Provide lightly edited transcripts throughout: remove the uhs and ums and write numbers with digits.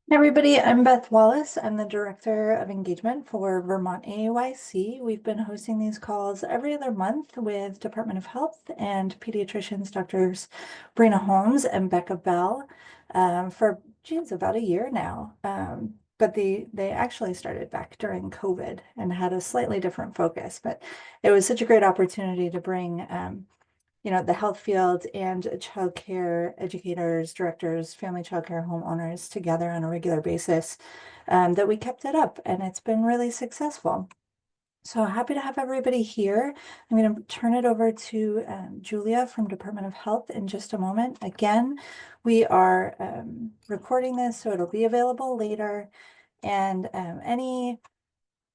Hey everybody, I'm Beth Wallace. I'm the Director of Engagement for Vermont AAYC. We've been hosting these calls every other month with Department of Health and pediatricians, Doctors Breena Holmes and Becca Bell, for about a year now. But they actually started back during COVID and had a slightly different focus. But it was such a great opportunity to bring the health field and childcare educators, directors, family childcare homeowners together on a regular basis, that we kept it up, and it's been really successful. So happy to have everybody here. I'm going to turn it over to Julia from Department of Health in just a moment. Again, we are recording this, so it'll be available later. And any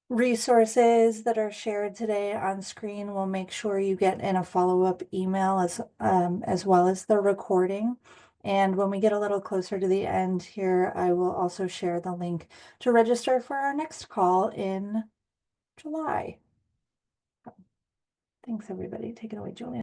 resources that are shared today on screen, we'll make sure you get in a follow-up email as well as the recording. And when we get a little closer to the end here, I will also share the link to register for our next call in July. Thanks, everybody. Take it away, Julia.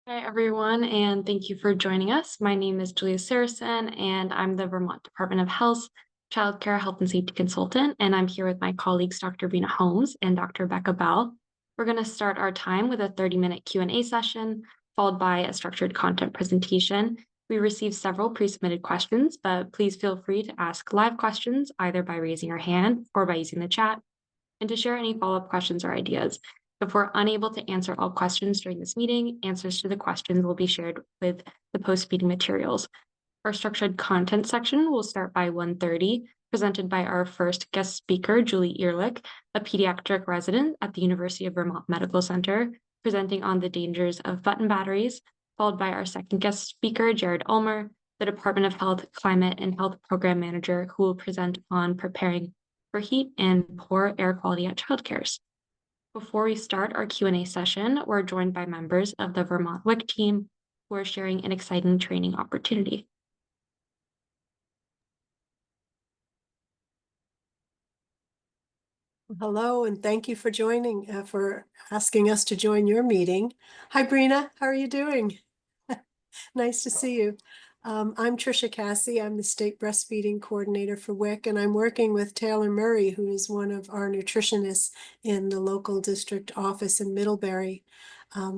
Hi, everyone, and thank you for joining us. My name is Julia Saracen, and I'm the Vermont Department of Health Childcare Health and Safety Consultant, and I'm here with my colleagues, Dr. Breena Holmes and Dr. Becca Bell. We're going to start our time with a 30-minute Q&A session, followed by a structured content presentation. We received several pre-submitted questions, but please feel free to ask live questions either by raising your hand or by using the chat, and to share any follow-up questions or ideas. If we're unable to answer all questions during this meeting, answers to the questions will be shared with the post-meeting materials. Our structured content section will start by 1:30, presented by our first guest speaker, Julie Ehrlich, a pediatric resident at the University of Vermont Medical Center, presenting on the dangers of button batteries, followed by our second guest speaker, Jared Ulmer, the Department of Health Climate and Health Program Manager, who will present on preparing for heat and poor air quality at childcares. Before we start our Q&A session, we're joined by members of the Vermont WIC team who are sharing an exciting training opportunity. Hello, and thank you for for asking us to join your meeting. Hi, Breena, how are you doing? Nice to see you. I'm Tricia Cassie. I'm the State Breastfeeding Coordinator for WIC, and I'm working with Taylor Murray, who is one of our nutritionists in the local district office in Middlebury.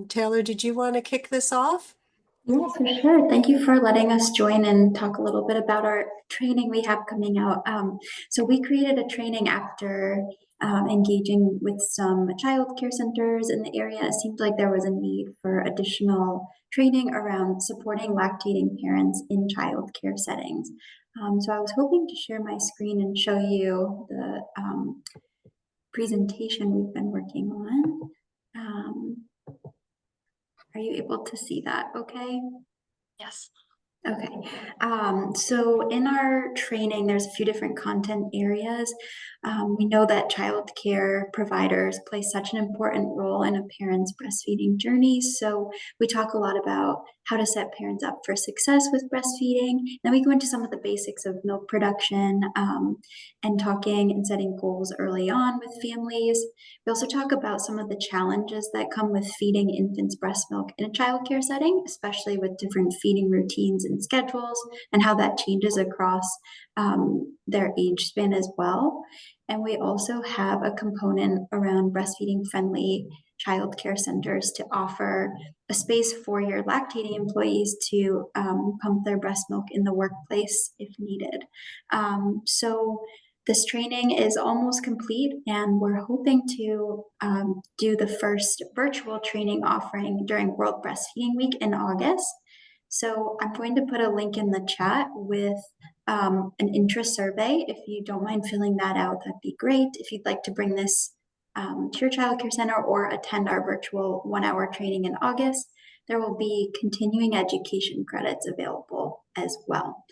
Taylor, did you want to kick this off? Yeah, for sure. Thank you for letting us join and talk a little bit about our training we have coming out. So we created a training after engaging with some child care centers in the area. It seemed like there was a need for additional training around supporting lactating parents in child care settings. So I was hoping to share my screen and show you the presentation we've been working on. Are you able to see that okay? Yes. Okay, so in our training, there's a few different content areas. We know that child care providers play such an important role in a parent's breastfeeding journey. So we talk a lot about how to set parents up for success with breastfeeding. Then we go into some of the basics of milk production, and talking and setting goals early on with families. We also talk about some of the challenges that come with feeding infants breast milk in a childcare setting, especially with different feeding routines and schedules, and how that changes across their age span as well. And we also have a component around breastfeeding friendly childcare centers to offer a space for your lactating employees to pump their breast milk in the workplace if needed. So this training is almost complete, and we're hoping to do the first virtual training offering during World Breastfeeding Week in August. So I'm going to put a link in the chat with an interest survey. If you don't mind filling that out, that'd be great. If you'd like to bring this to your childcare center or attend our virtual 1-hour training in August, there will be continuing education credits available as well.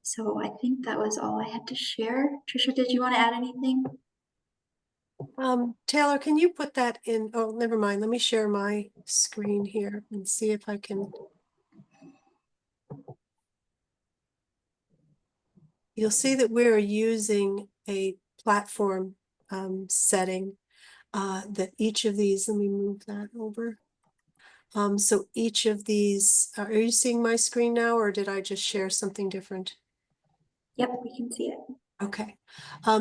So I think that was all I had to share. Tricia, did you want to add anything? Taylor, can you put that in? Oh, never mind. Let me share my screen here and see if I can. You'll see that we're using a platform setting that each of these, let me move that over. So each of these, are you seeing my screen now, or did I just share something different? Yep, we can see it. Okay,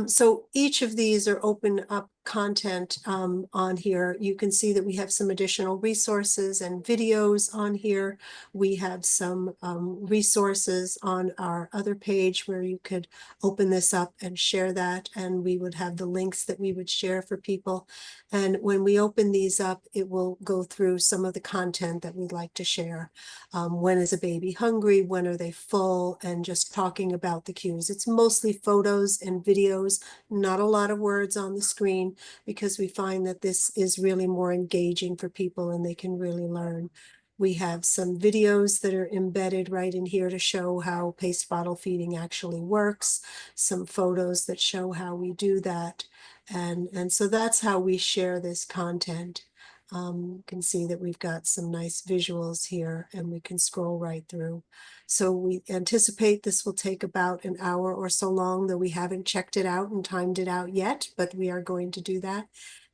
so each of these are open up content on here. You can see that we have some additional resources and videos on here. We have some resources on our other page where you could open this up and share that, and we would have the links that we would share for people. And when we open these up, it will go through some of the content that we'd like to share. When is a baby hungry? When are they full? And just talking about the cues. It's mostly photos and videos, not a lot of words on the screen, because we find that this is really more engaging for people and they can really learn. We have some videos that are embedded right in here to show how paste bottle feeding actually works, some photos that show how we do that. And so that's how we share this content. You can see that we've got some nice visuals here and we can scroll right through. So we anticipate this will take about an hour or so long, though we haven't checked it out and timed it out yet, but we are going to do that.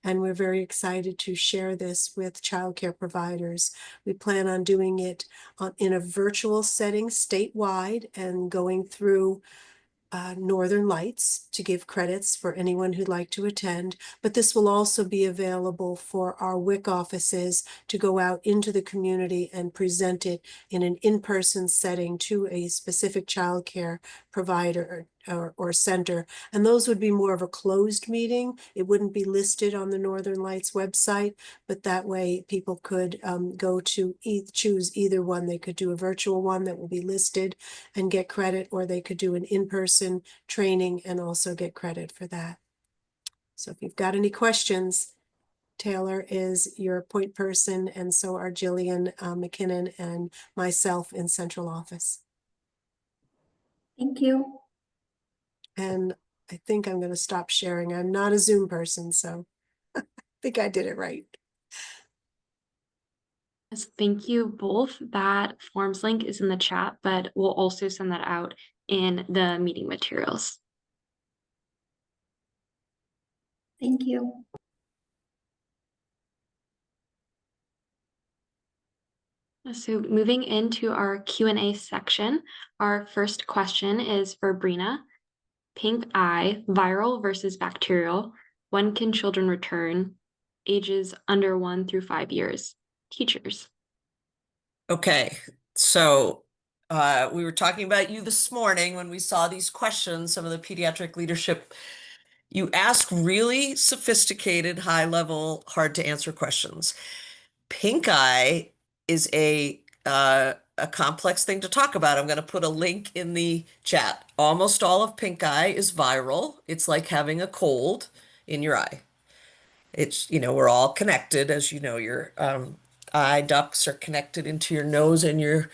And we're very excited to share this with childcare providers. We plan on doing it in a virtual setting statewide and going through Northern Lights to give credits for anyone who'd like to attend, but this will also be available for our WIC offices to go out into the community and present it in an in-person setting to a specific childcare provider or center. And those would be more of a closed meeting. It wouldn't be listed on the Northern Lights website, but that way people could go to choose either one. They could do a virtual one that will be listed and get credit, or they could do an in-person training and also get credit for that. So if you've got any questions, Taylor is your point person, and so are Jillian McKinnon and myself in central office. Thank you. And I think I'm going to stop sharing. I'm not a Zoom person, so I think I did it right. Yes, thank you both. That forms link is in the chat, but we'll also send that out in the meeting materials. Thank you. So moving into our Q&A section, our first question is for Breena. Pink eye, viral versus bacterial. When can children return? Ages under 1 through 5 years. Teachers. Okay, so we were talking about you this morning when we saw these questions, some of the pediatric leadership. You ask really sophisticated, high level, hard to answer questions. Pink eye is a complex thing to talk about. I'm going to put a link in the chat. Almost all of pink eye is viral. It's like having a cold in your eye. It's, we're all connected, as you know, your eye ducts are connected into your nose and your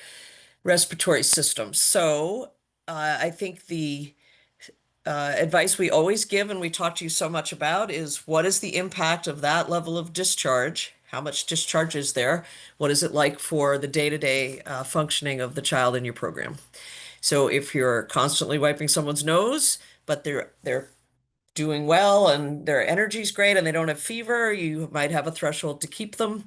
respiratory system. So I think the advice we always give and we talk to you so much about is what is the impact of that level of discharge? How much discharge is there? What is it like for the day-to-day functioning of the child in your program? So if you're constantly wiping someone's nose, but they're doing well and their energy's great and they don't have fever, you might have a threshold to keep them.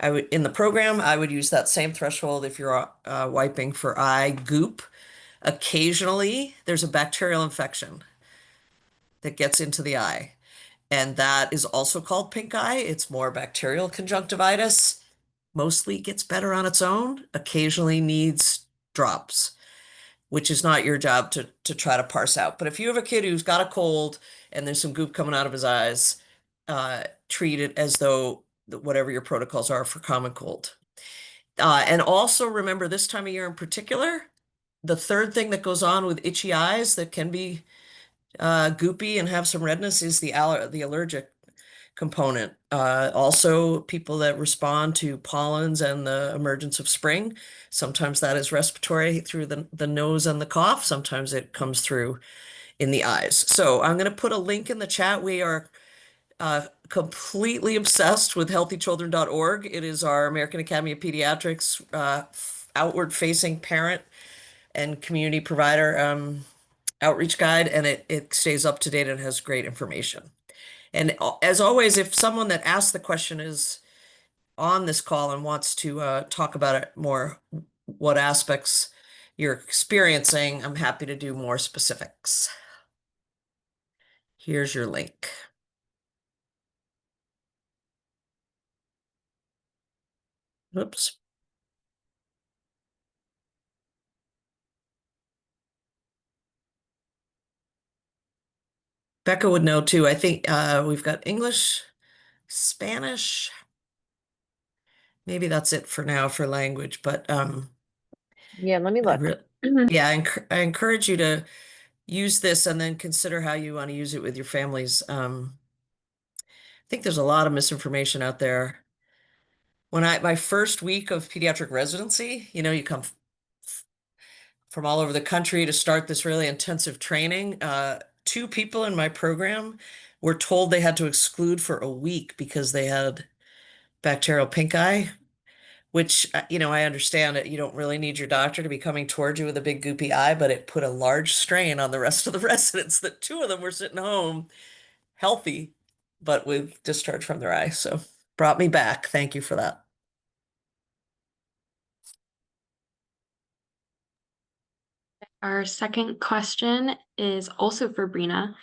In the program, I would use that same threshold if you're wiping for eye goop. Occasionally, there's a bacterial infection that gets into the eye, and that is also called pink eye. It's more bacterial conjunctivitis. Mostly gets better on its own, occasionally needs drops, which is not your job to try to parse out. But if you have a kid who's got a cold and there's some goop coming out of his eyes, treat it as though whatever your protocols are for common cold. And also remember this time of year in particular, the third thing that goes on with itchy eyes that can be goopy and have some redness is the allergic component. Also, people that respond to pollens and the emergence of spring, sometimes that is respiratory through the nose and the cough. Sometimes it comes through in the eyes. So I'm going to put a link in the chat. We are completely obsessed with healthychildren.org. It is our American Academy of Pediatrics outward-facing parent and community provider outreach guide, and it stays up to date and has great information. And as always, if someone that asked the question is on this call and wants to talk about it more, what aspects, you're experiencing, I'm happy to do more specifics. Here's your link. Oops. Becca would know too. I think we've got English, Spanish. Maybe that's it for now for language, but Yeah, let me look. yeah, I encourage you to use this and then consider how you want to use it with your families. I think there's a lot of misinformation out there. When my first week of pediatric residency, you come from all over the country to start this really intensive training. Two people in my program were told they had to exclude for a week because they had bacterial pink eye, which, I understand that you don't really need your doctor to be coming towards you with a big goopy eye, but it put a large strain on the rest of the residents that two of them were sitting home healthy, but with discharge from their eye. So brought me back. Thank you for that. Our second question is also for Brina.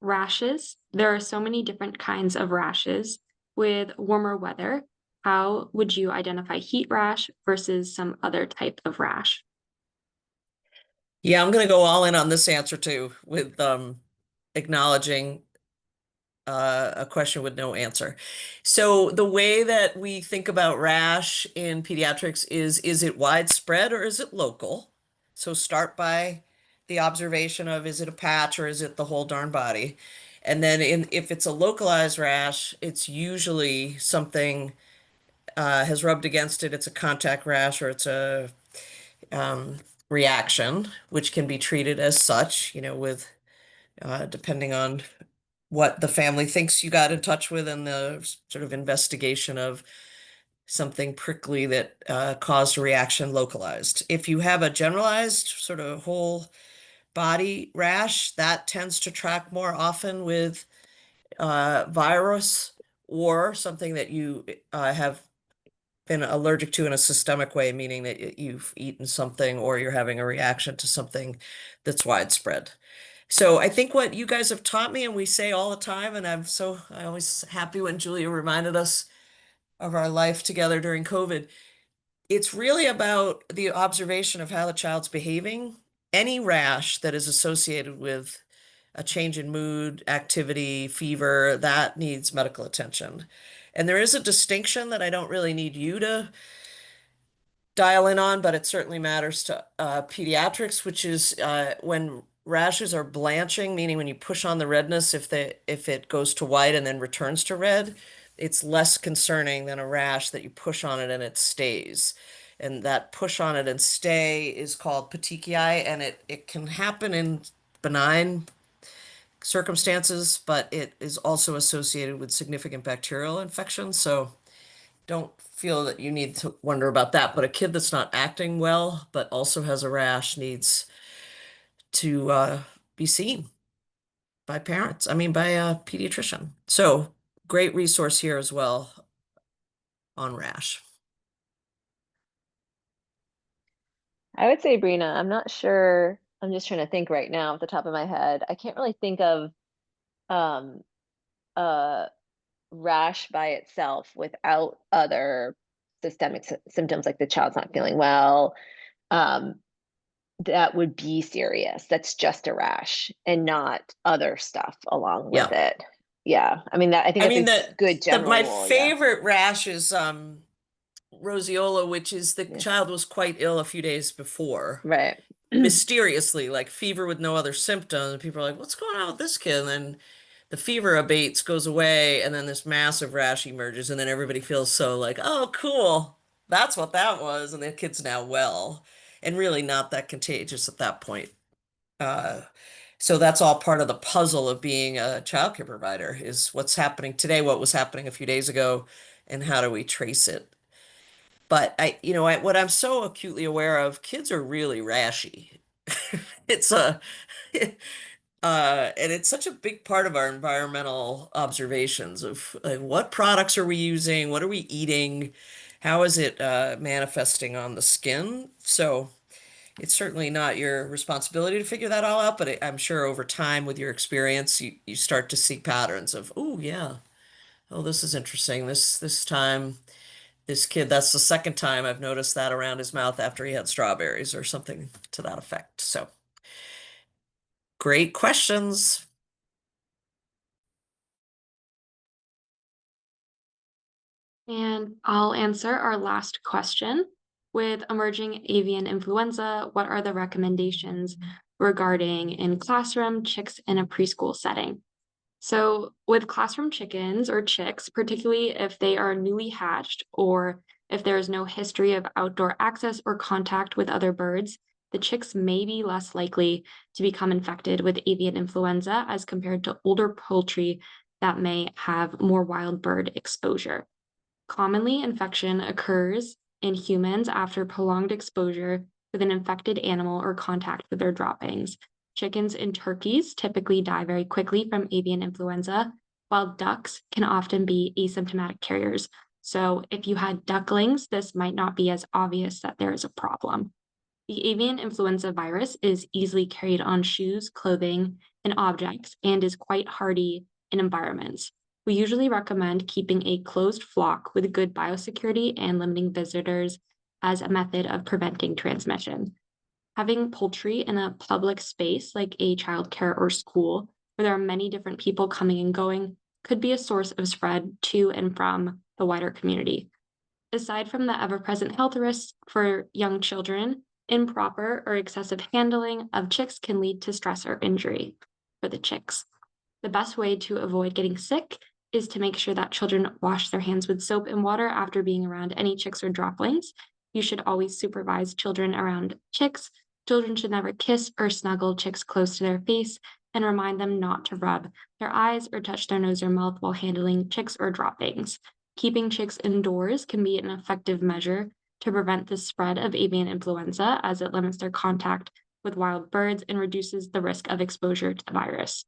Rashes. There are so many different kinds of rashes. With warmer weather, how would you identify heat rash versus some other type of rash? Yeah, I'm going to go all in on this answer too, with acknowledging a question with no answer. So the way that we think about rash in pediatrics is it widespread or is it local? So start by the observation of, is it a patch or is it the whole darn body? And then if it's a localized rash, it's usually something has rubbed against it. It's a contact rash or it's a um, reaction, which can be treated as such, with depending on what the family thinks you got in touch with and the sort of investigation of something prickly that caused a reaction localized. If you have a generalized sort of whole body rash, that tends to track more often with virus or something that you have been allergic to in a systemic way, meaning that you've eaten something or you're having a reaction to something that's widespread. So I think what you guys have taught me, and we say all the time, and I always happy when Julia reminded us of our life together during COVID. It's really about the observation of how the child's behaving. Any rash that is associated with a change in mood, activity, fever, that needs medical attention. And there is a distinction that I don't really need you to dial in on, but it certainly matters to pediatrics, which is when rashes are blanching, meaning when you push on the redness, if it goes to white and then returns to red, it's less concerning than a rash that you push on it and it stays. And that push on it and stay is called petechiae, and it can happen in benign circumstances, but it is also associated with significant bacterial infections. So don't feel that you need to wonder about that. But a kid that's not acting well, but also has a rash, needs to be seen by parents. I mean, by a pediatrician. So great resource here as well on rash. I would say, Brina, I'm not sure. I'm just trying to think right now off the top of my head. I can't really think of um, a rash by itself without other systemic symptoms like the child's not feeling well. That would be serious. That's just a rash and not other stuff along with Yeah. it. Yeah. I mean, I think that's a good general my rule. Yeah. favorite rash is roseola, which is the Yeah. child was quite ill a few days before. Right. Mysteriously, like fever with no other symptoms. People are like, what's going on with this kid? And then the fever abates, goes away, and then this massive rash emerges, and then everybody feels so like, oh, cool. That's what that was. And the kid's now well, and really not that contagious at that point. So that's all part of the puzzle of being a childcare provider is what's happening today, what was happening a few days ago, and how do we trace it? But what I'm so acutely aware of, kids are really rashy. It's a, and it's such a big part of our environmental observations of like, what products are we using? What are we eating? How is it manifesting on the skin? So it's certainly not your responsibility to figure that all out, but I'm sure over time with your experience, you start to see patterns of, oh yeah, oh, this is interesting. This time, this kid, that's the second time I've noticed that around his mouth after he had strawberries or something to that effect. So great questions. And I'll answer our last question. With emerging avian influenza, what are the recommendations regarding in classroom chicks in a preschool setting? So with classroom chickens or chicks, particularly if they are newly hatched or if there is no history of outdoor access or contact with other birds, the chicks may be less likely to become infected with avian influenza as compared to older poultry that may have more wild bird exposure. Commonly, infection occurs in humans after prolonged exposure with an infected animal or contact with their droppings. Chickens and turkeys typically die very quickly from avian influenza, while ducks can often be asymptomatic carriers. So, if you had ducklings, this might not be as obvious that there is a problem. The avian influenza virus is easily carried on shoes, clothing, and objects, and is quite hardy in environments. We usually recommend keeping a closed flock with good biosecurity and limiting visitors as a method of preventing transmission. Having poultry in a public space like a childcare or school, where there are many different people coming and going, could be a source of spread to and from the wider community. Aside from the ever-present health risks for young children, improper or excessive handling of chicks can lead to stress or injury for the chicks. The best way to avoid getting sick is to make sure that children wash their hands with soap and water after being around any chicks or droppings. You should always supervise children around chicks. Children should never kiss or snuggle chicks close to their face and remind them not to rub their eyes or touch their nose or mouth while handling chicks or droppings. Keeping chicks indoors can be an effective measure to prevent the spread of avian influenza as it limits their contact with wild birds and reduces the risk of exposure to the virus.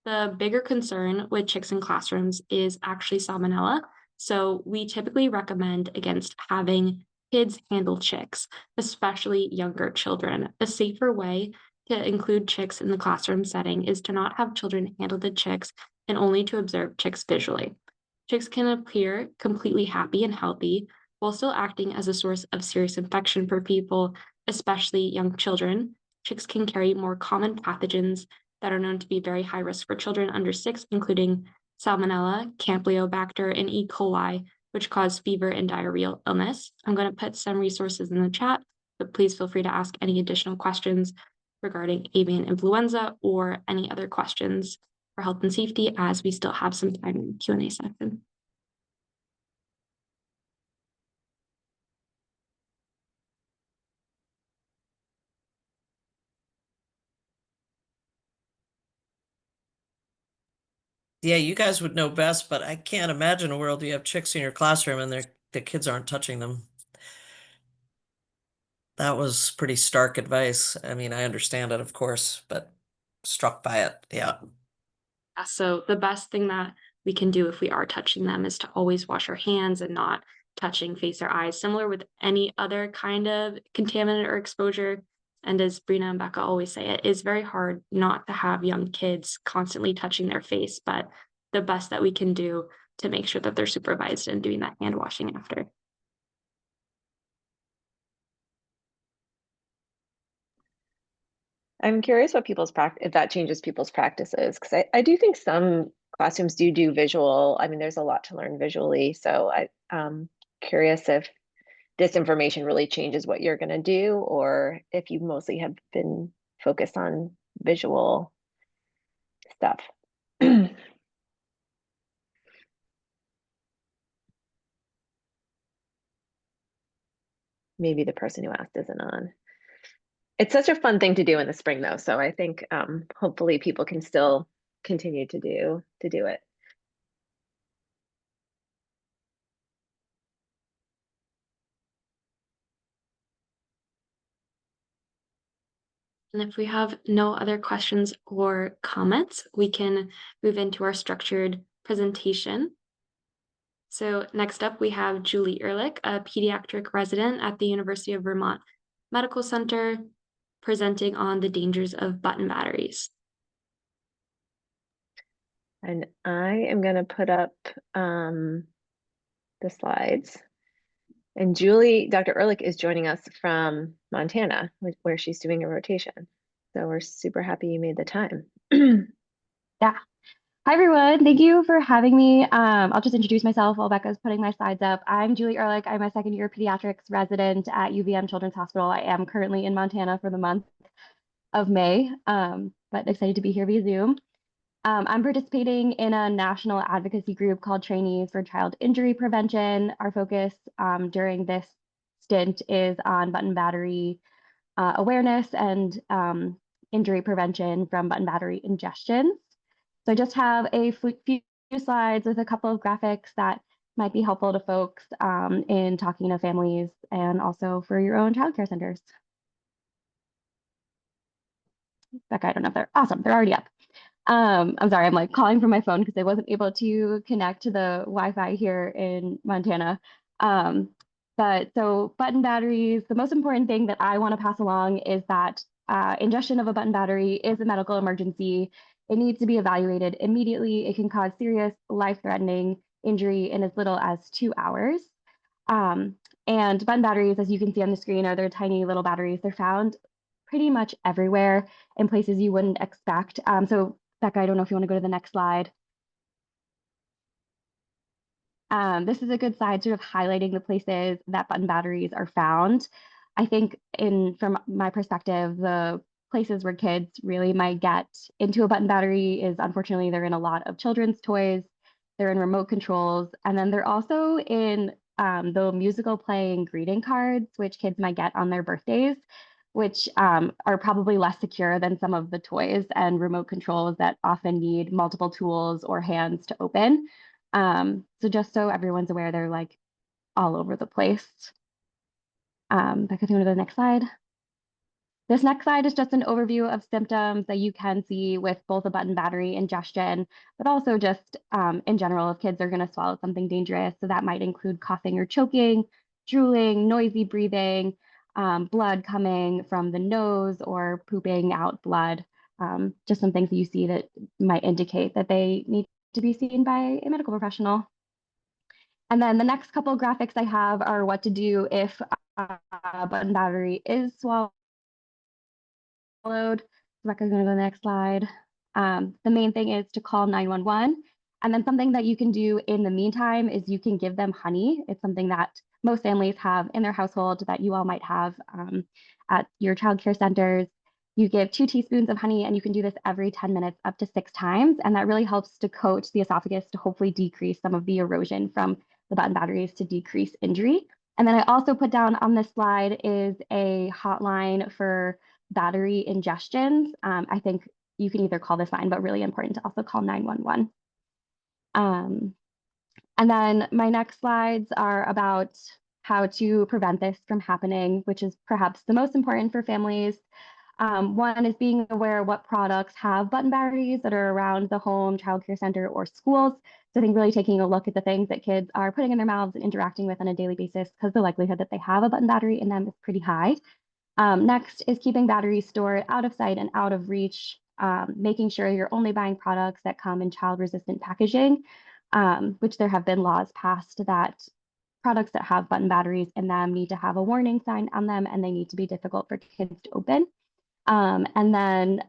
The bigger concern with chicks in classrooms is actually salmonella. So we typically recommend against having kids handle chicks, especially younger children. A safer way to include chicks in the classroom setting is to not have children handle the chicks and only to observe chicks visually. Chicks can appear completely happy and healthy while still acting as a source of serious infection for people, especially young children. Chicks can carry more common pathogens that are known to be very high risk for children under 6, including Salmonella, Campylobacter, and E. coli, which cause fever and diarrheal illness. I'm going to put some resources in the chat, but please feel free to ask any additional questions regarding avian influenza or any other questions for health and safety as we still have some time in the Q&A section. Yeah, you guys would know best, but I can't imagine a world you have chicks in your classroom and the kids aren't touching them. That was pretty stark advice. I mean, I understand it, of course, but struck by it. Yeah. So the best thing that we can do if we are touching them is to always wash our hands and not touching face or eyes, similar with any other kind of contaminant or exposure. And as Breena and Becca always say, it is very hard not to have young kids constantly touching their face, but the best that we can do to make sure that they're supervised and doing that hand washing after. I'm curious what people's if that changes people's practices, because I do think some classrooms do visual. I mean, there's a lot to learn visually, so I'm curious if this information really changes what you're going to do, or if you mostly have been focused on visual stuff. Maybe the person who asked isn't on. It's such a fun thing to do in the spring, though, so I think hopefully people can still continue to do it. And if we have no other questions or comments, we can move into our structured presentation. So next up, we have Julie Ehrlich, a pediatric resident at the University of Vermont. Medical Center, presenting on the dangers of button batteries. And I am going to put up the slides. And Dr. Ehrlich is joining us from Montana, where she's doing a rotation. So we're super happy you made the time. Yeah. Hi, everyone. Thank you for having me. I'll just introduce myself while Becca's putting my slides up. I'm Julie Ehrlich. I'm a second-year pediatrics resident at UVM Children's Hospital. I am currently in Montana for the month of May, but excited to be here via Zoom. I'm participating in a national advocacy group called Trainees for Child Injury Prevention. Our focus during this stint is on button battery awareness and injury prevention from button battery ingestions. So I just have a few slides with a couple of graphics that might be helpful to folks in talking to families and also for your own childcare centers. Becca, I don't know if they're awesome. They're already up. I'm sorry, I'm like calling from my phone because I wasn't able to connect to the Wi-Fi here in Montana. But so button batteries, the most important thing that I want to pass along is that ingestion of a button battery is a medical emergency. It needs to be evaluated immediately. It can cause serious life-threatening injury in as little as 2 hours. And button batteries, as you can see on the screen, are their tiny little batteries. They're found pretty much everywhere in places you wouldn't expect. So Becca, I don't know if you want to go to the next slide. This is a good slide sort of highlighting the places that button batteries are found. I think from my perspective, the places where kids really might get into a button battery is unfortunately they're in a lot of children's toys, they're in remote controls, and then they're also in the musical playing greeting cards, which kids might get on their birthdays, which are probably less secure than some of the toys and remote controls that often need multiple tools or hands to open. So just so everyone's aware, they're like all over the place. Becca, if you want to go to the next slide. This next slide is just an overview of symptoms that you can see with both a button battery ingestion, but also just in general, if kids are going to swallow something dangerous. So that might include coughing or choking, drooling, noisy breathing, blood coming from the nose or pooping out blood. Just some things that you see that might indicate that they need to be seen by a medical professional. And then the next couple of graphics I have are what to do if a button battery is swallowed. Rebecca's going to go to the next slide. The main thing is to call 911. And then something that you can do in the meantime is you can give them honey. It's something that most families have in their household that you all might have at your childcare centers. You give 2 teaspoons of honey, and you can do this every 10 minutes up to 6 times. And that really helps to coat the esophagus to hopefully decrease some of the erosion from the button batteries to decrease injury. And then I also put down on this slide is a hotline for battery ingestions. I think you can either call this line, but really important to also call 911. And then my next slides are about how to prevent this from happening, which is perhaps the most important for families. One is being aware of what products have button batteries that are around the home, childcare center, or schools. So I think really taking a look at the things that kids are putting in their mouths and interacting with on a daily basis, because the likelihood that they have a button battery in them is pretty high. Next is keeping batteries stored out of sight and out of reach, making sure you're only buying products that come in child-resistant packaging, which there have been laws passed that products that have button batteries in them need to have a warning sign on them, and they need to be difficult for kids to open. And then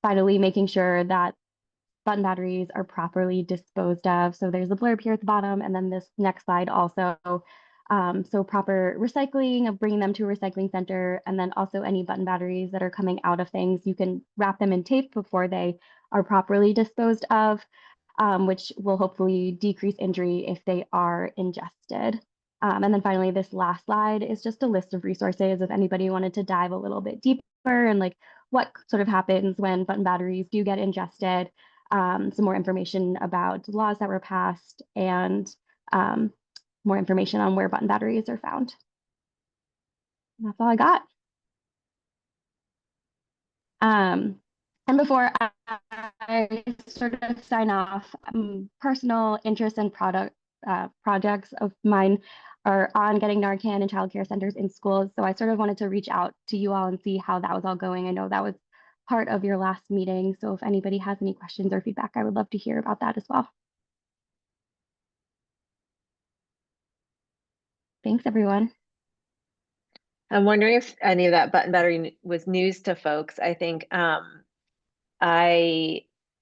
finally, making sure that button batteries are properly disposed of. So there's a blurb here at the bottom, and then this next slide also. So proper recycling of bringing them to a recycling center, and then also any button batteries that are coming out of things, you can wrap them in tape before they are properly disposed of, which will hopefully decrease injury if they are ingested. And then finally, this last slide is just a list of resources if anybody wanted to dive a little bit deeper and like what sort of happens when button batteries do get ingested, some more information about laws that were passed, and more information on where button batteries are found. And that's all I got. And before I sort of sign off, personal interest in projects of mine are on getting Narcan in childcare centers in schools. So I sort of wanted to reach out to you all and see how that was all going. I know that was part of your last meeting. So if anybody has any questions or feedback, I would love to hear about that as well. Thanks, everyone. I'm wondering if any of that button battery was news to folks. I think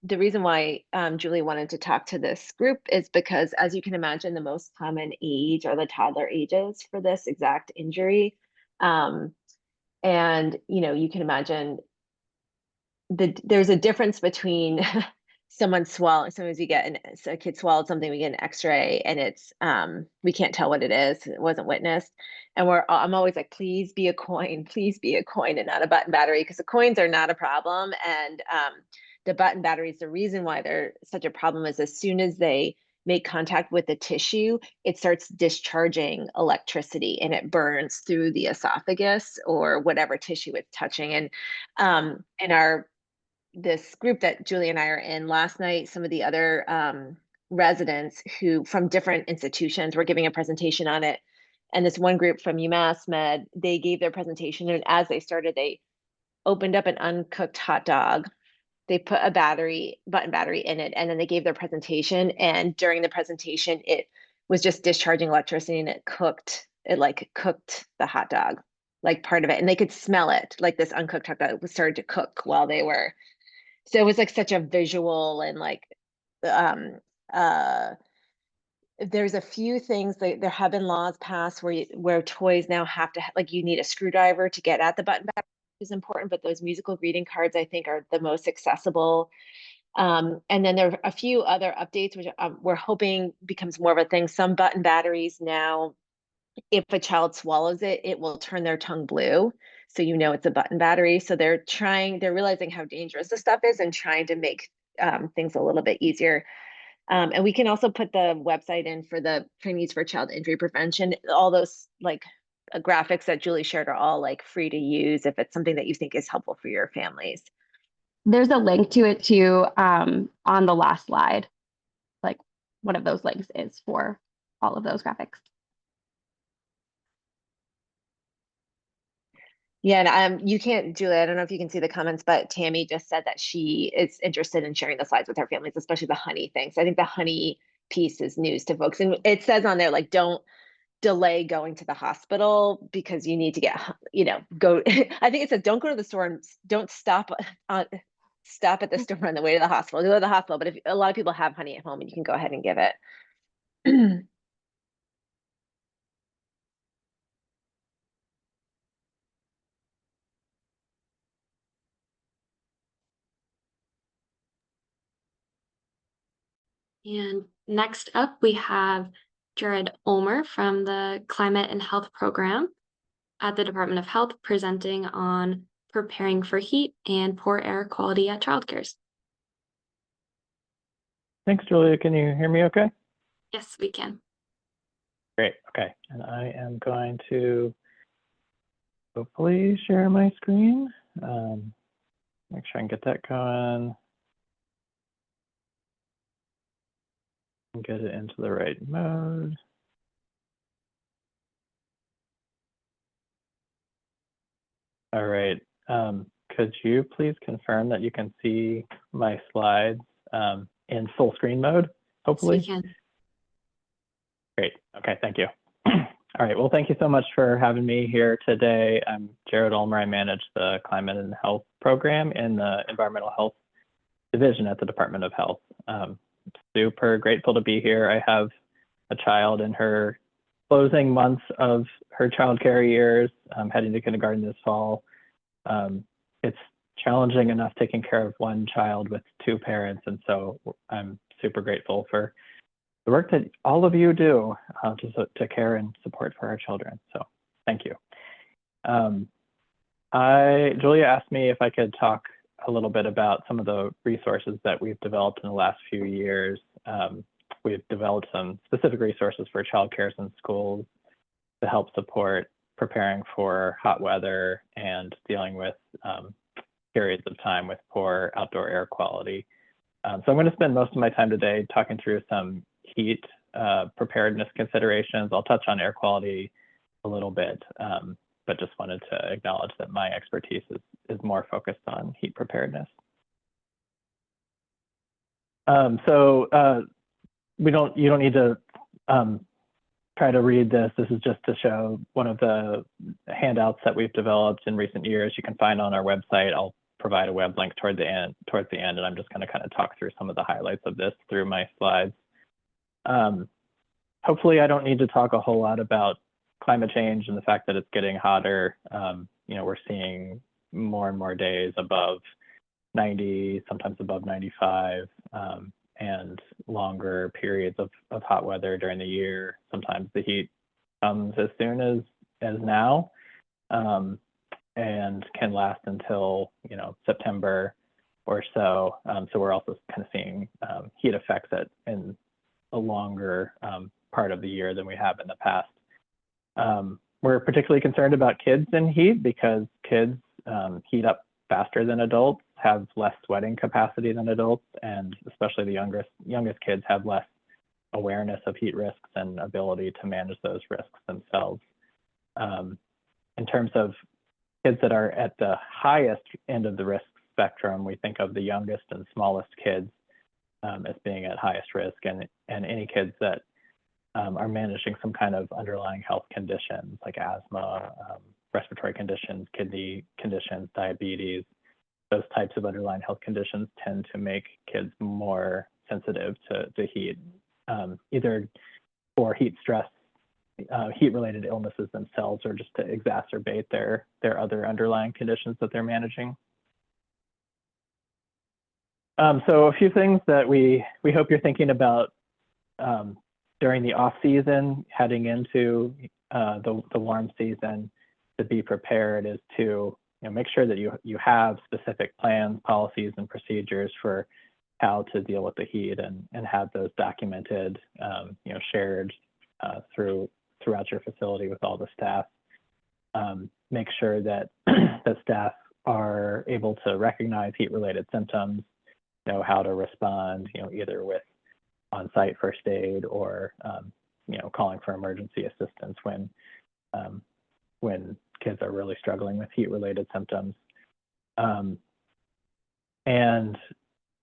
the reason why Julie wanted to talk to this group is because, as you can imagine, the most common age are the toddler ages for this exact injury. And you can imagine there's a difference between someone swallowing. Sometimes a kid swallowed something, we get an X-ray, and it's we can't tell what it is. It wasn't witnessed, and I'm always like, please be a coin, and not a button battery, because the coins are not a problem, and the button batteries. The reason why they're such a problem is as soon as they make contact with the tissue, it starts discharging electricity, and it burns through the esophagus or whatever tissue it's touching. And in this group that Julie and I are in last night, some of the other residents who from different institutions were giving a presentation on it. And this one group from UMass Med, they gave their presentation, and as they started, they opened up an uncooked hot dog. They put a button battery in it, and then they gave their presentation. And during the presentation, it was just discharging electricity, and it cooked the hot dog, like part of it. And they could smell it, like this uncooked hot dog was started to cook while they were. So it was like such a visual, and like there's a few things that there have been laws passed where toys now have to like you need a screwdriver to get at the button battery, is important, but those musical greeting cards I think are the most accessible. And then there are a few other updates which we're hoping becomes more of a thing. Some button batteries now, if a child swallows it, it will turn their tongue blue. So it's a button battery. So they're realizing how dangerous this stuff is and trying to make things a little bit easier. And we can also put the website in for the trainings for child injury prevention. All those graphics that Julie shared are all free to use if it's something that you think is helpful for your families. There's a link to it too on the last slide. Like one of those links is for all of those graphics. Yeah, and you can't, Julie, I don't know if you can see the comments, but Tammy just said that she is interested in sharing the slides with her families, especially the honey thing. So I think the honey piece is news to folks. And it says on there, don't delay going to the hospital because you need to get, go. I think it says don't go to the store and don't stop at the store on the way to the hospital. Go to the hospital, but if a lot of people have honey at home, and you can go ahead and give it. And next up, we have Jared Ulmer from the Climate and Health Program at the Department of Health, presenting on preparing for heat and poor air quality at childcares. Thanks, Julia. Can you hear me okay? Yes, we can. Great. Okay. And I am going to hopefully share my screen. Make sure I can get that going. And get it into the right mode. All right. Could you please confirm that you can see my slides in full screen mode, hopefully? Yes, we can. Great. Okay, thank you. All right, well, thank you so much for having me here today. I'm Jared Ulmer. I manage the Climate and Health Program in the Environmental Health Division at the Department of Health. Super grateful to be here. I have a child in her closing months of her childcare years, heading to kindergarten this fall. It's challenging enough taking care of one child with two parents, and so I'm super grateful for the work that all of you do to care and support for our children. So thank you. Julia asked me if I could talk a little bit about some of the resources that we've developed in the last few years. We've developed some specific resources for childcares in schools to help support preparing for hot weather and dealing with periods of time with poor outdoor air quality. So I'm going to spend most of my time today talking through some heat preparedness considerations. I'll touch on air quality a little bit, but just wanted to acknowledge that my expertise is more focused on heat preparedness. You don't need to try to read this. This is just to show one of the handouts that we've developed in recent years. You can find on our website. I'll provide a web link towards the end, and I'm just going to kind of talk through some of the highlights of this through my slides. Hopefully, I don't need to talk a whole lot about climate change and the fact that it's getting hotter. We're seeing more and more days above 90, sometimes above 95, and longer periods of hot weather during the year. Sometimes the heat comes as soon as now, and can last until September or so. So we're also kind of seeing heat effects in a longer part of the year than we have in the past. We're particularly concerned about kids in heat because kids heat up faster than adults, have less sweating capacity than adults, and especially the youngest kids have less awareness of heat risks and ability to manage those risks themselves. In terms of kids that are at the highest end of the risk spectrum, we think of the youngest and smallest kids as being at highest risk, and any kids that are managing some kind of underlying health conditions like asthma, respiratory conditions, kidney conditions, diabetes. Those types of underlying health conditions tend to make kids more sensitive to heat, either for heat stress, heat-related illnesses themselves, or just to exacerbate their other underlying conditions that they're managing. So a few things that we hope you're thinking about during the off season, heading into the warm season, to be prepared is to make sure that you have specific plans, policies, and procedures for how to deal with the heat, and have those documented, shared throughout your facility with all the staff. Make sure that the staff are able to recognize heat-related symptoms, know how to respond, either with on-site first aid or calling for emergency assistance when kids are really struggling with heat-related symptoms. And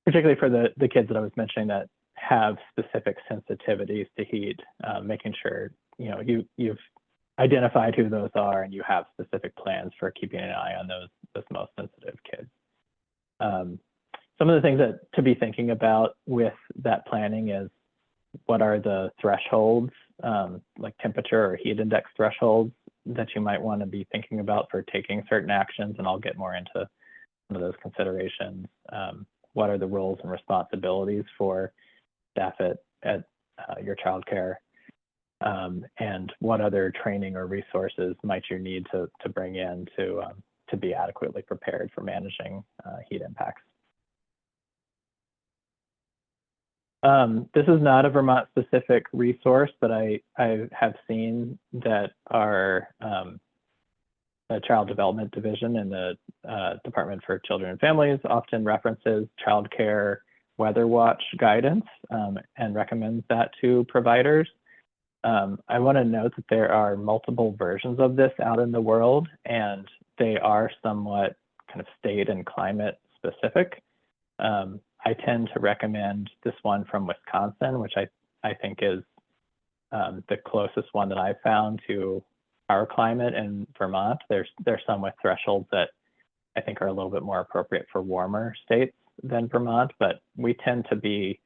particularly for the kids that I was mentioning that have specific sensitivities to heat, making sure you've identified who those are and you have specific plans for keeping an eye on those most sensitive kids. Some of the things that to be thinking about with that planning is, what are the thresholds, like temperature or heat index thresholds, that you might want to be thinking about for taking certain actions, and I'll get more into some of those considerations. What are the roles and responsibilities for staff at your childcare, and what other training or resources might you need to bring in to be adequately prepared for managing heat impacts. This is not a Vermont-specific resource, but I have seen that our Child Development Division in the Department for Children and Families often references child care weather watch guidance and recommends that to providers. I want to note that there are multiple versions of this out in the world, and they are somewhat kind of state and climate specific. I tend to recommend this one from Wisconsin, which I think is the closest one that I've found to our climate in Vermont. There's some with thresholds that I think are a little bit more appropriate for warmer states than Vermont, but we tend to be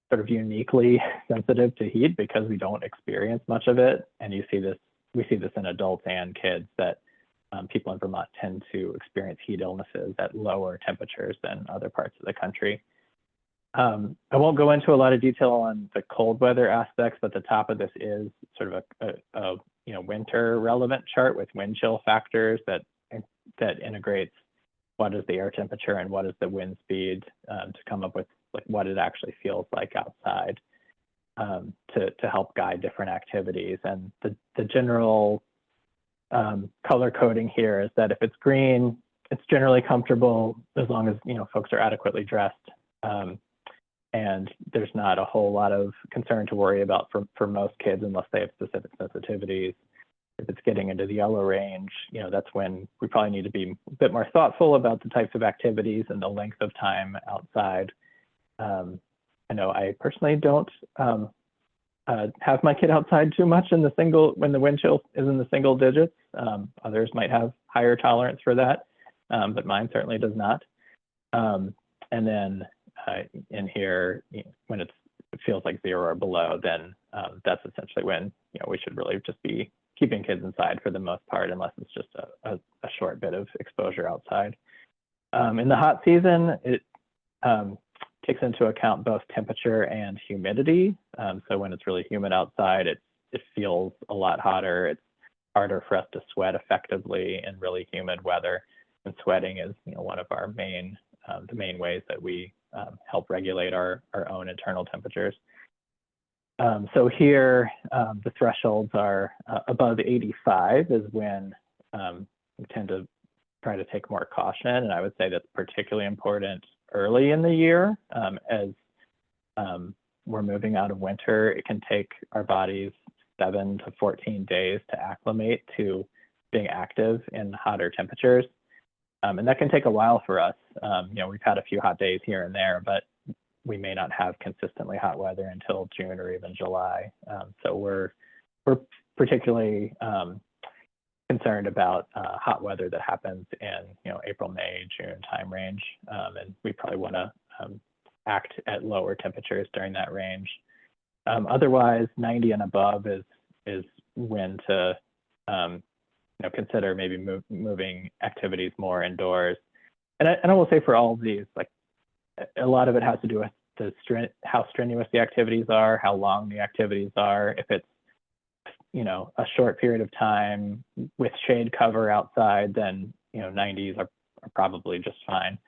sort of uniquely sensitive to heat because we don't experience much of it. And we see this in adults and kids, that people in Vermont tend to experience heat illnesses at lower temperatures than other parts of the country. I won't go into a lot of detail on the cold weather aspects, but the top of this is sort of a winter relevant chart with wind chill factors that integrates what is the air temperature and what is the wind speed to come up with like what it actually feels like outside, to help guide different activities. And the general color coding here is that if it's green, it's generally comfortable as long as folks are adequately dressed. and there's not a whole lot of concern to worry about for most kids unless they have specific sensitivities. If it's getting into the yellow range, that's when we probably need to be a bit more thoughtful about the types of activities and the length of time outside. I know I personally don't have my kid outside too much when the wind chill is in the single digits. Others might have higher tolerance for that, but mine certainly does not. And then in here, when it feels like 0 or below, then that's essentially when we should really just be keeping kids inside for the most part, unless it's just a short bit of exposure outside. In the hot season, it takes into account both temperature and humidity. So when it's really humid outside, it feels a lot hotter. It's harder for us to sweat effectively in really humid weather. And sweating is one of our the main ways that we help regulate our own internal temperatures. So here, the thresholds are above 85 is when we tend to try to take more caution. And I would say that's particularly important early in the year. As we're moving out of winter, it can take our bodies 7 to 14 days to acclimate to being active in hotter temperatures. And that can take a while for us. We've had a few hot days here and there, but we may not have consistently hot weather until June or even July. So we're particularly concerned about hot weather that happens in April, May, June time range, and we probably want to act at lower temperatures during that range. Otherwise, 90 and above is when to consider maybe moving activities more indoors. And I will say for all of these, like a lot of it has to do with how strenuous the activities are, how long the activities are. If it's a short period of time with shade cover outside, then 90s are probably just fine.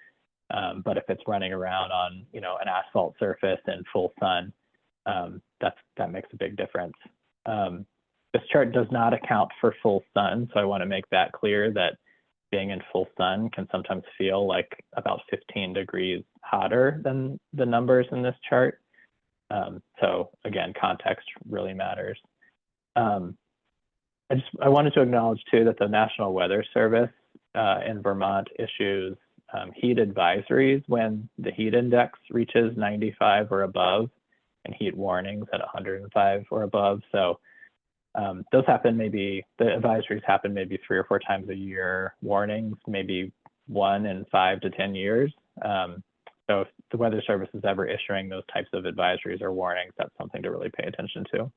But if it's running around on an asphalt surface in full sun, that makes a big difference. This chart does not account for full sun, so I want to make that clear that being in full sun can sometimes feel like about 15 degrees hotter than the numbers in this chart. So again, context really matters. I wanted to acknowledge too that the National Weather Service in Vermont issues heat advisories when the heat index reaches 95 or above, and heat warnings at 105 or above. So those happen the advisories happen maybe 3 or 4 times a year. Warnings maybe 1 in 5 to 10 years. So if the Weather Service is ever issuing those types of advisories or warnings, that's something to really pay attention to.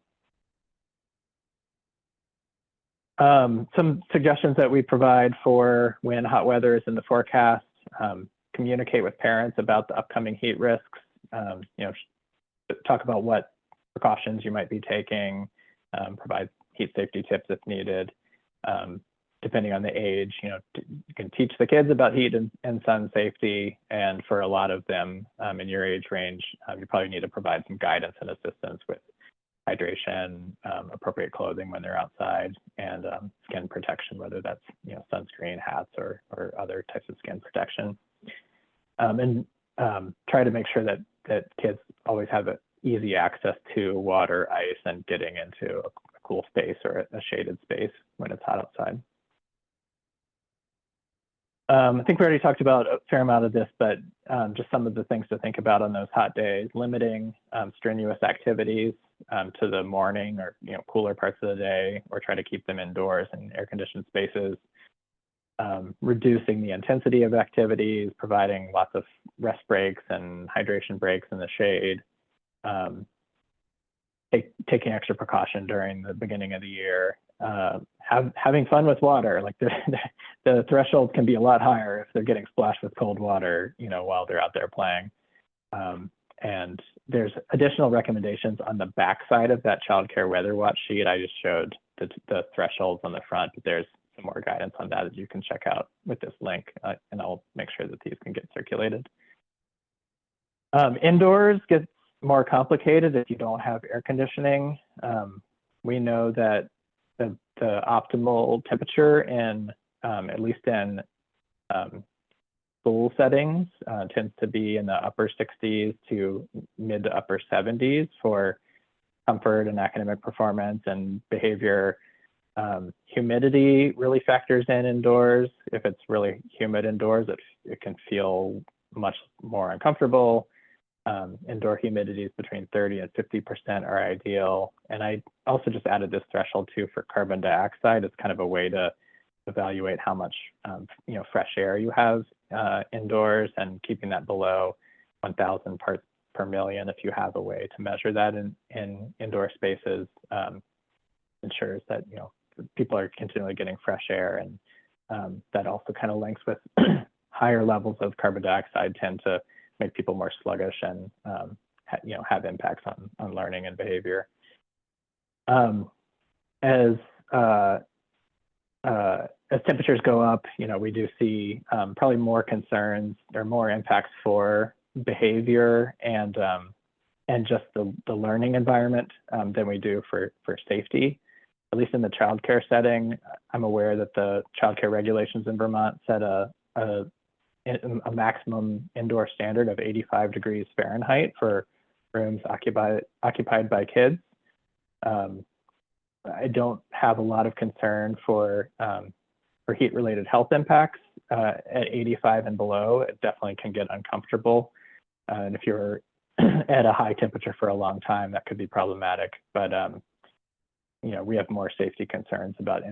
Some suggestions that we provide for when hot weather is in the forecast: communicate with parents about the upcoming heat risks. Talk about what precautions you might be taking. Provide heat safety tips if needed. Depending on the age, you can teach the kids about heat and sun safety. And for a lot of them in your age range, you probably need to provide some guidance and assistance with hydration, appropriate clothing when they're outside, and skin protection, whether that's sunscreen, hats, or other types of skin protection. And try to make sure that kids always have easy access to water, ice, and getting into a cool space or a shaded space when it's hot outside. I think we already talked about a fair amount of this, but just some of the things to think about on those hot days: limiting strenuous activities to the morning or cooler parts of the day, or try to keep them indoors in air-conditioned spaces. Reducing the intensity of activities, providing lots of rest breaks and hydration breaks in the shade. Taking extra precaution during the beginning of the year. Having fun with water. Like the threshold can be a lot higher if they're getting splashed with cold water, while they're out there playing. And there's additional recommendations on the back side of that child care weather watch sheet. I just showed the thresholds on the front, but there's some more guidance on that you can check out with this link, and I'll make sure that these can get circulated. Indoors gets more complicated if you don't have air conditioning. We know that the optimal temperature in, at least in school settings tends to be in the upper 60s to mid to upper 70s for comfort and academic performance and behavior. Humidity really factors in indoors. If it's really humid indoors, it can feel much more uncomfortable. Indoor humidities between 30 and 50% are ideal. And I also just added this threshold too for carbon dioxide. It's kind of a way to evaluate how much fresh air you have indoors, and keeping that below 1,000 parts per million, if you have a way to measure that in indoor spaces, ensures that people are continually getting fresh air, and that also kind of links with higher levels of carbon dioxide tend to make people more sluggish and have impacts on learning and behavior. As temperatures go up, we do see probably more concerns or more impacts for behavior and just the learning environment than we do for safety. At least in the childcare setting, I'm aware that the childcare regulations in Vermont set a maximum indoor standard of 85 degrees Fahrenheit for rooms occupied by kids. I don't have a lot of concern for heat-related health impacts. At 85 and below, it definitely can get uncomfortable. And if you're at a high temperature for a long time, that could be problematic. But we have more safety concerns about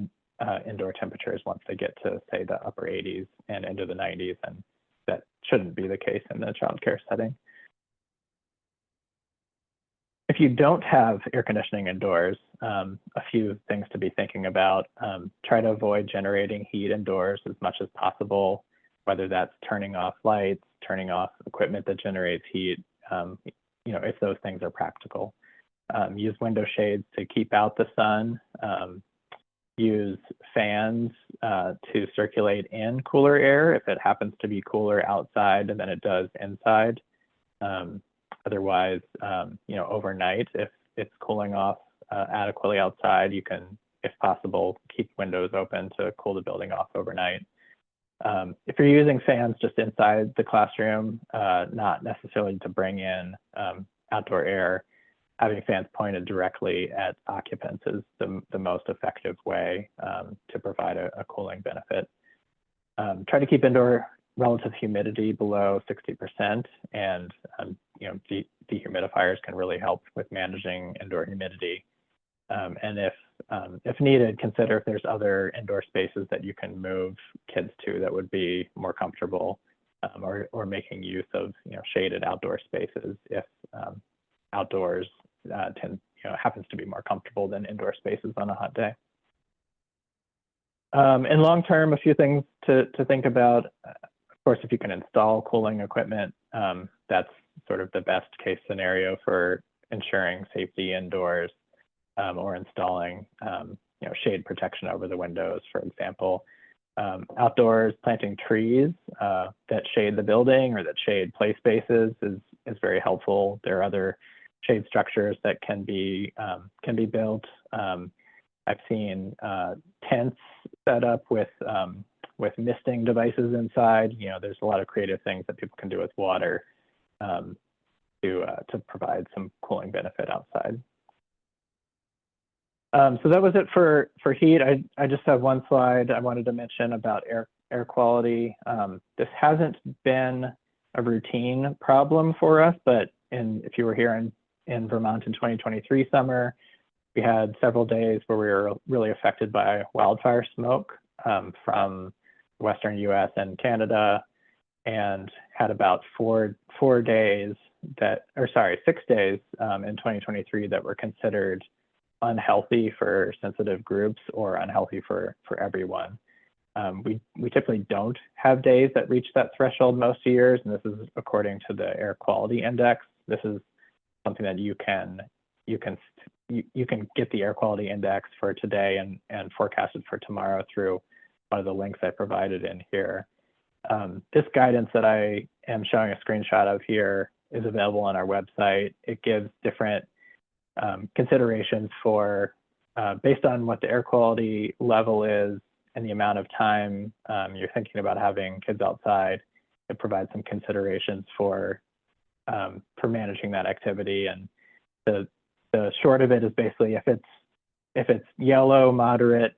indoor temperatures once they get to, say, the upper 80s and into the 90s, and that shouldn't be the case in the childcare setting. If you don't have air conditioning indoors, a few things to be thinking about. Try to avoid generating heat indoors as much as possible, whether that's turning off lights, turning off equipment that generates heat, if those things are practical. Use window shades to keep out the sun. Use fans to circulate in cooler air if it happens to be cooler outside than it does inside. Otherwise, overnight, if it's cooling off adequately outside, you can, if possible, keep windows open to cool the building off overnight. If you're using fans just inside the classroom, not necessarily to bring in outdoor air, having fans pointed directly at occupants is the most effective way to provide a cooling benefit. Try to keep indoor relative humidity below 60%, and dehumidifiers can really help with managing indoor humidity. And if needed, consider if there's other indoor spaces that you can move kids to that would be more comfortable, or making use of shaded outdoor spaces if outdoors happens to be more comfortable than indoor spaces on a hot day. In long term, a few things to think about. Of course, if you can install cooling equipment, that's sort of the best case scenario for ensuring safety indoors, or installing shade protection over the windows, for example. Outdoors, planting trees that shade the building or that shade play spaces is very helpful. There are other shade structures that can be built. I've seen tents set up with misting devices inside. There's a lot of creative things that people can do with water to provide some cooling benefit outside. So that was it for heat. I just have one slide I wanted to mention about air quality. This hasn't been a routine problem for us, but if you were here in Vermont in 2023 summer, we had several days where we were really affected by wildfire smoke from Western US and Canada, and had about 6 days in 2023 that were considered unhealthy for sensitive groups or unhealthy for everyone. We typically don't have days that reach that threshold most years, and this is according to the air quality index. This is something that you can get the air quality index for today and forecast it for tomorrow through one of the links I provided in here. This guidance that I am showing a screenshot of here is available on our website. It gives different considerations for based on what the air quality level is and the amount of time you're thinking about having kids outside. it provides some considerations for managing that activity. And the short of it is basically if it's yellow, moderate,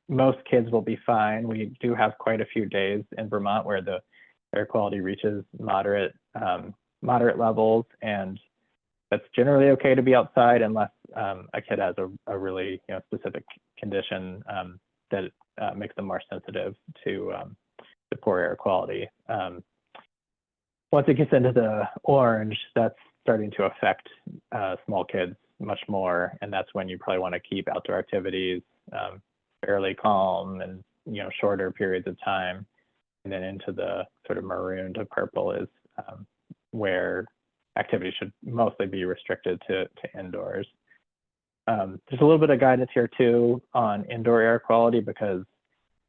most kids will be fine. We do have quite a few days in Vermont where the air quality reaches moderate levels, and that's generally okay to be outside unless a kid has a really specific condition that makes them more sensitive to poor air quality. Once it gets into the orange, that's starting to affect small kids much more, and that's when you probably want to keep outdoor activities fairly calm and shorter periods of time. And then into the sort of maroon to purple is where activity should mostly be restricted to indoors. There's a little bit of guidance here too on indoor air quality, because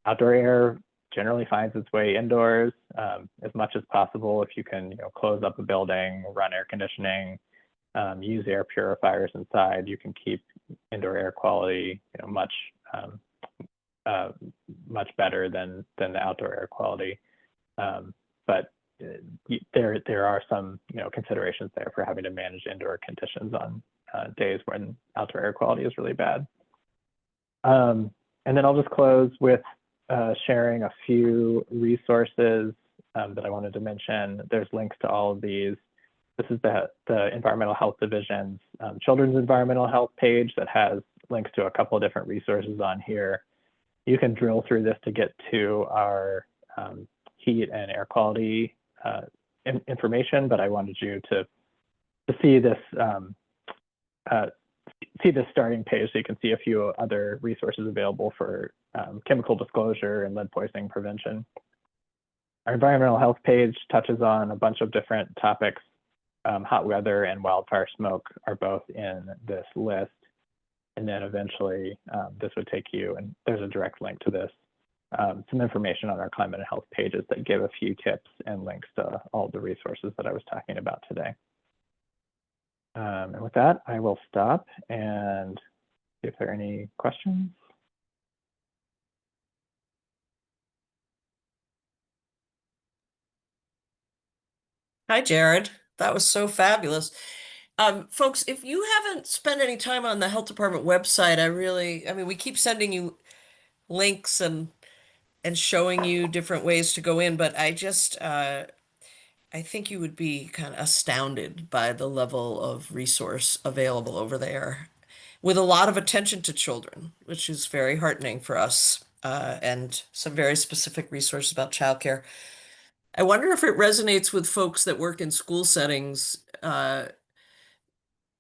outdoor air generally finds its way indoors as much as possible. If you can close up a building, run air conditioning, use air purifiers inside, you can keep indoor air quality much better than the outdoor air quality. But there are some considerations there for having to manage indoor conditions on days when outdoor air quality is really bad. And then I'll just close with sharing a few resources that I wanted to mention. There's links to all of these. This is the Environmental Health Division's Children's Environmental Health page that has links to a couple of different resources on here. You can drill through this to get to our heat and air quality information, but I wanted you to see this starting page so you can see a few other resources available for chemical disclosure and lead poisoning prevention. Our environmental health page touches on a bunch of different topics. Hot weather and wildfire smoke are both in this list. And then eventually this would take you, and there's a direct link to this, some information on our climate and health pages that give a few tips and links to all the resources that I was talking about today. And with that, I will stop and see if there are any questions. Hi, Jared. That was so fabulous. Folks, if you haven't spent any time on the health department website, I mean, we keep sending you links and showing you different ways to go in, but I think you would be kind of astounded by the level of resource available over there, with a lot of attention to children, which is very heartening for us, and some very specific resources about childcare. I wonder if it resonates with folks that work in school settings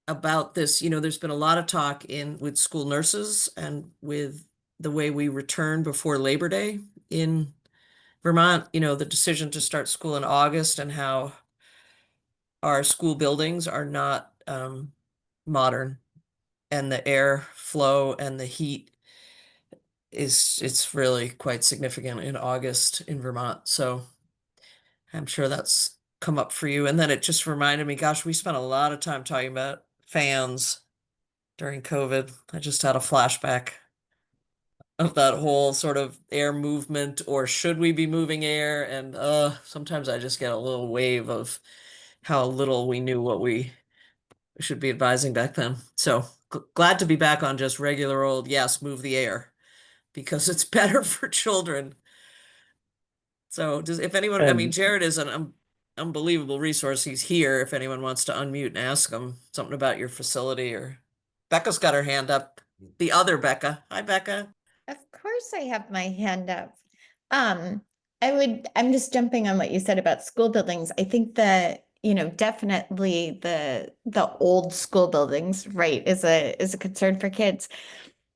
about this. There's been a lot of talk with school nurses and with the way we return before Labor Day in Vermont, the decision to start school in August and how our school buildings are not modern, and the air flow and the heat it's really quite significant in August in Vermont. So I'm sure that's come up for you. And then it just reminded me, gosh, we spent a lot of time talking about fans during COVID. I just had a flashback of that whole sort of air movement, or should we be moving air? And sometimes I just get a little wave of how little we knew what we should be advising back then. So glad to be back on just regular old, yes, move the air, because it's better for children. So if anyone, I mean, Jared is an unbelievable resource. He's here if anyone wants to unmute and ask him something about your facility. Or Becca's got her hand up. The other Becca. Hi, Becca. Of course I have my hand up. I'm just jumping on what you said about school buildings. I think that, definitely the old school buildings, right, is a concern for kids.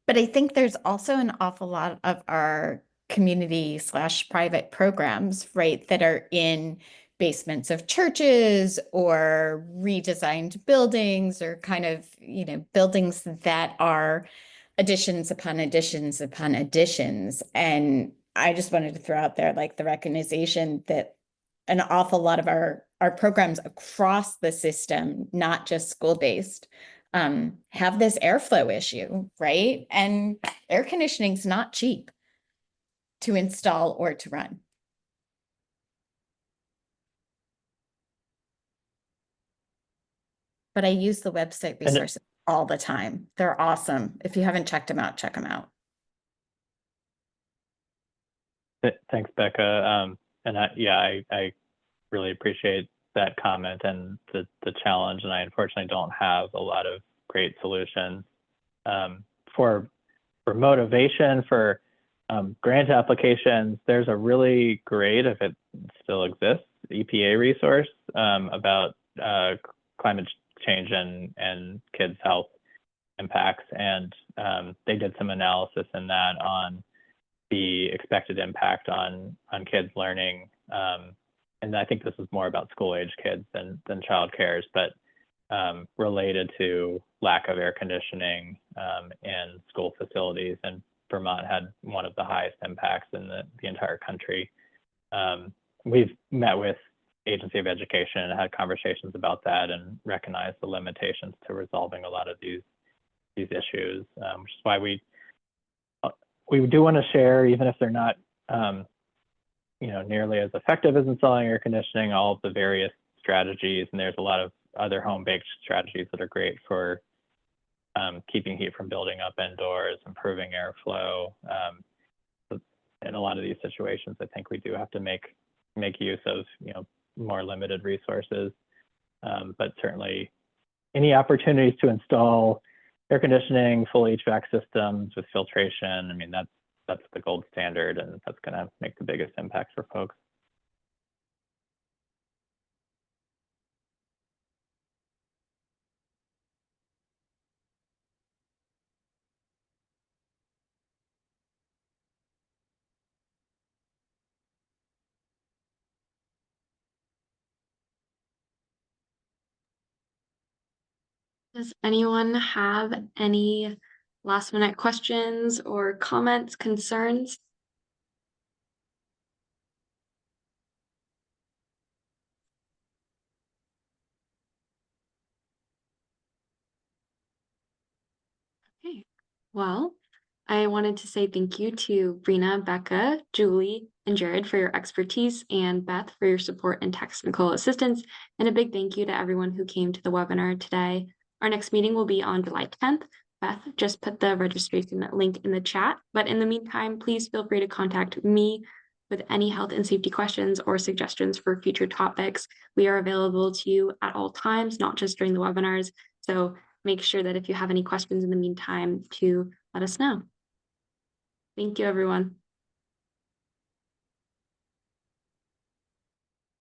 But I think there's also an awful lot of our community/private programs, right, that are in basements of churches or redesigned buildings, or kind of, buildings that are additions upon additions upon additions. And I just wanted to throw out there like the recognition that an awful lot of our programs across the system, not just school-based, have this airflow issue, right? And air conditioning is not cheap to install or to run. but I use the website And resources all the time. They're awesome. If you haven't checked them out, check them out. Thanks, Becca. And I really appreciate that comment and the challenge. And I unfortunately don't have a lot of great solutions for motivation for grant applications. There's a really great, if it still exists, EPA resource about climate change and kids' health impacts, and they did some analysis in that on the expected impact on kids learning, and I think this is more about school-age kids than child cares, but related to lack of air conditioning in school facilities, and Vermont had one of the highest impacts in the entire country. We've met with Agency of Education and had conversations about that and recognized the limitations to resolving a lot of these issues, which is why we do want to share, even if they're not nearly as effective as installing air conditioning, all of the various strategies. And there's a lot of other home-baked strategies that are great for keeping heat from building up indoors, improving airflow. In a lot of these situations, I think we do have to make use of more limited resources, but certainly any opportunities to install air conditioning, full HVAC systems with filtration, I mean, that's the gold standard, and that's going to make the biggest impact for folks. Does anyone have any last minute questions or comments, concerns? Okay, well, I wanted to say thank you to Breena, Becca, Julie, and Jared for your expertise, and Beth for your support and technical assistance. And a big thank you to everyone who came to the webinar today. Our next meeting will be on July 10th. Beth just put the registration link in the chat, but in the meantime, please feel free to contact me with any health and safety questions or suggestions for future topics. We are available to you at all times, not just during the webinars. So make sure that if you have any questions in the meantime to let us know. Thank you, everyone.